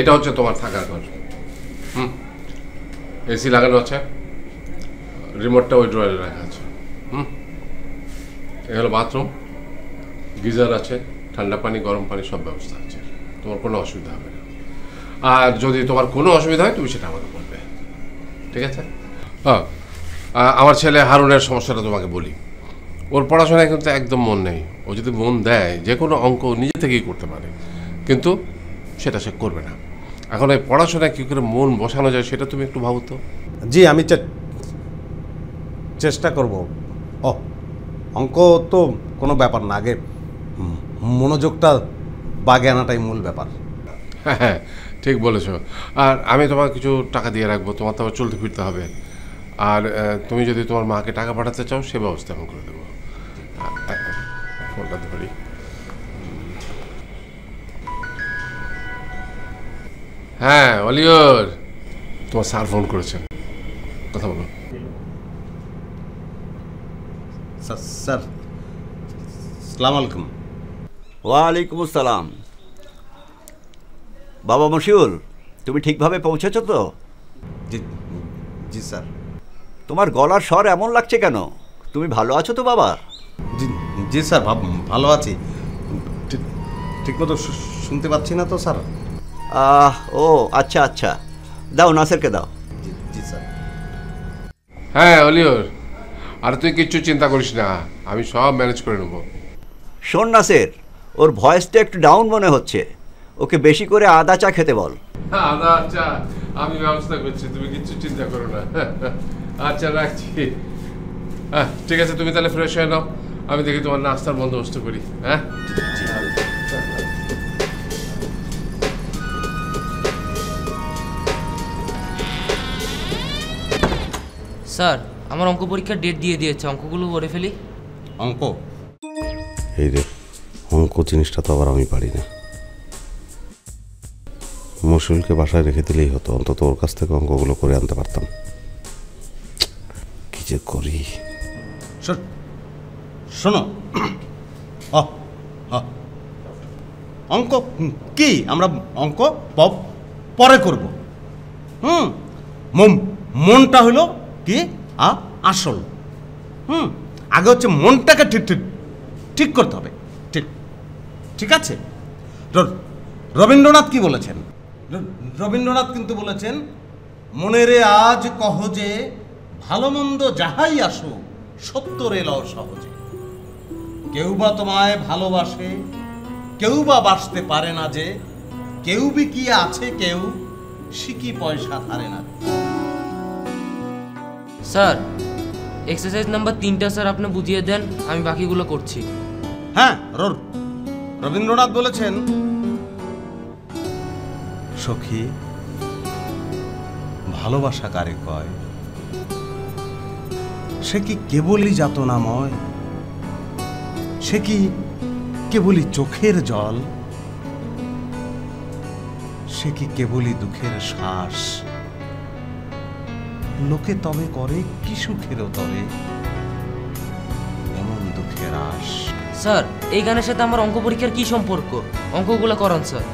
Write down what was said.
এটা হচ্ছে তোমার থাকার ঘর। এসি লাগানো আছে, রিমোটটা ওই ড্রয়ারে রাখা আছে। এ হলো বাথরুম, গিজার আছে, ঠান্ডা পানি গরম পানি সব ব্যবস্থা আছে, তোমার কোনো অসুবিধা হবে না। আর যদি তোমার কোনো অসুবিধা হয় তুমি সেটা আমাকে বলবে, ঠিক আছে? হ্যাঁ, আমার ছেলে হারুনের সমস্যাটা তোমাকে বলি। ওর পড়াশোনায় কিন্তু একদম মন নেই। ও যদি মন দেয় যে কোনো অঙ্ক নিজে থেকেই করতে পারে, কিন্তু সেটা সে করবে না। এখন এই পড়াশোনায় কী করে মন বসানো যায় সেটা তুমি একটু ভাবো তো। জি, আমি চেষ্টা করব। ও, অঙ্ক তো কোনো ব্যাপার না, আগে মনোযোগটা বাগে আনাটাই মূল ব্যাপার। হ্যাঁ হ্যাঁ, ঠিক বলেছো। আর আমি তোমাকে কিছু টাকা দিয়ে রাখবো, তোমার তো আবার চলতে ফিরতে হবে। আর তুমি যদি তোমার মাকে টাকা পাঠাতে চাও সে ব্যবস্থা আমি করে দেবো। ফোনটা ধরি। হ্যাঁ অলিওর, তোমার স্যার ফোন করেছেন, কথা বলো। স্যার, আসসালামু আলাইকুম। ওয়ালাইকুম আসসালাম। বাবা মশিউল, তুমি ঠিকভাবে পৌঁছেছো তো? জি জি স্যার। তোমার গলার স্বর এমন লাগছে কেন? তুমি ভালো আছো তো বাবা? জি জি স্যার, ভালো আছি। ঠিকমতো শুনতে পাচ্ছি না তো স্যার। ও আচ্ছা আচ্ছা, দাও নাসেরকে দাও। জি জি স্যার। হ্যাঁ অলিওর, আর তুই কিচ্ছু চিন্তা করিস না, আমি সব ম্যানেজ করে নেবো। শোন নাসের, ওর ভয়েসটা একটু ডাউন মনে হচ্ছে, ওকে বেশি করে আদা চা খেতে বল। আদা আচ্ছা, আমি ব্যবস্থা করছি, তুমি কিচ্ছু চিন্তা করো না। আচ্ছা রাখছি। হ্যাঁ ঠিক আছে, তুমি তাহলে ফ্রেশ হয়ে নাও, আমি দেখি তোমার নাস্তার বন্দোবস্ত করি। হ্যাঁ স্যার, আমার অঙ্ক পরীক্ষার ডেট দিয়ে দিয়েছে, অঙ্কগুলো করে ফেলি। অঙ্ক? এই রে, অঙ্ক জিনিসটা তো আবার আমি পারি না। মশিউলকে বাসায় রেখে দিলেই হতো, অন্তত ওর কাছ থেকে অঙ্কগুলো করে আনতে পারতাম। কি যে করি। শোনো, অঙ্ক কি আমরা অঙ্ক পরে করব। মনটা হলো কি আসল। আগে হচ্ছে মনটাকে ঠিক করতে হবে। ঠিক আছে। রবীন্দ্রনাথ কি বলেছেন? রবীন্দ্রনাথ কিন্তু বলেছেন, মনেরে আজ কহ যে ভালো মন্দ যাহাই আসো সত্য রেল সহজে। কেউ বা তোমায় ভালোবাসে, কেউ বা বাসতে পারে না, যে কেউ বি কি আছে কেউ সিকি পয়সা ধারে না। স্যার, এক্সারসাইজ নাম্বার 3টা স্যার আপনি বুঝিয়ে দেন, আমি বাকিগুলো করছি। হ্যাঁ, রবীন্দ্রনাথ বলেছেন, সখী ভালোবাসা কারে কয়, সে কি কেবলই যাতনাময়, সে কি কেবলই চোখের জল, সে কি কেবলই দুঃখের শ্বাস, লোকে তবে করে কি সুখেরও তবে এমন দুঃখের আশ। স্যার, এই গানের সাথে আমার অঙ্ক পরীক্ষার কি সম্পর্ক? অঙ্কগুলো করান স্যার।